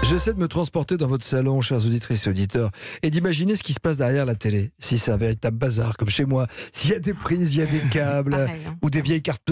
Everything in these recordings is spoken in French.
J'essaie de me transporter dans votre salon, chers auditrices et auditeurs, et d'imaginer ce qui se passe derrière la télé. Si c'est un véritable bazar, comme chez moi, s'il y a des prises, il y a des câbles, Pareil, hein. ou des vieilles cartes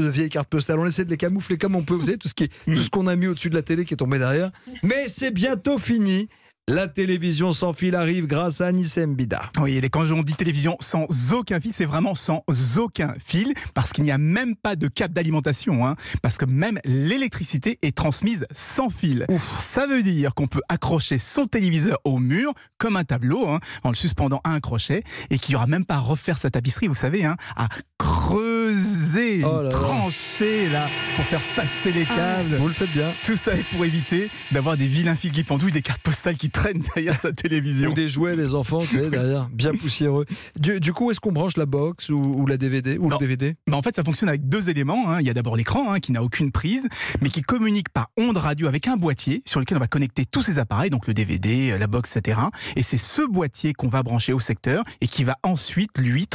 postales. On essaie de les camoufler comme on peut. Vous savez, tout ce qu'on a mis au-dessus de la télé qui est tombé derrière. Mais c'est bientôt fini. La télévision sans fil arrive grâce à Anissé Mbida. Oui, et quand on dit télévision sans aucun fil, c'est vraiment sans aucun fil, parce qu'il n'y a même pas de câble d'alimentation, hein, parce que même l'électricité est transmise sans fil. Ouf. Ça veut dire qu'on peut accrocher son téléviseur au mur, comme un tableau, hein, en le suspendant à un crochet, et qu'il n'y aura même pas à refaire sa tapisserie, vous savez, hein, à creuser, trancher, là, pour faire passer les câbles. Vous le faites bien. Tout ça est pour éviter d'avoir des vilains fils qui pendouillent, des cartes postales qui traînent derrière sa télévision. Ou des jouets des enfants, tu sais, derrière, bien poussiéreux. Du coup, est-ce qu'on branche la box ou la DVD ou le DVD? En fait, ça fonctionne avec deux éléments, hein. Il y a d'abord l'écran, hein, qui n'a aucune prise, mais qui communique par onde radio avec un boîtier sur lequel on va connecter tous ces appareils, donc le DVD, la box, etc. Et c'est ce boîtier qu'on va brancher au secteur et qui va ensuite, lui,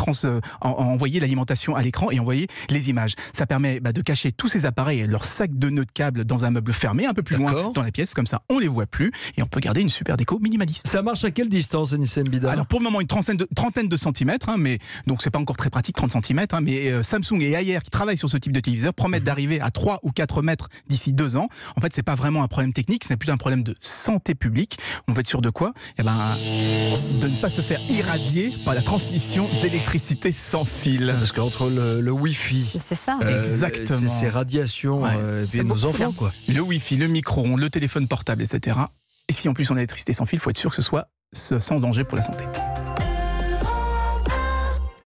envoyer l'alimentation à l'écran et envoyer les images. Ça permet de cacher tous ces appareils et leurs sacs de nœuds de câbles dans un meuble fermé, un peu plus loin dans la pièce, comme ça on les voit plus et on peut garder une super déco minimaliste. Ça marche à quelle distance, Anissé Mbida? Alors pour le moment une trentaine de centimètres, hein, mais donc c'est pas encore très pratique, 30 centimètres, hein, mais Samsung et Haier qui travaillent sur ce type de téléviseur promettent d'arriver à 3 ou 4 mètres d'ici 2 ans. En fait, c'est pas vraiment un problème technique, c'est plus un problème de santé publique. On va être sûr de quoi? De ne pas se faire irradier par la transmission d'électricité sans fil. Parce qu'entre le Wi-Fi, c'est ça. Exactement, ces radiations, et puis nos enfants, quoi. Le Wi-Fi, le micro-ondes, le téléphone portable, etc. Et si en plus on a l'électricité sans fil, il faut être sûr que ce soit sans danger pour la santé.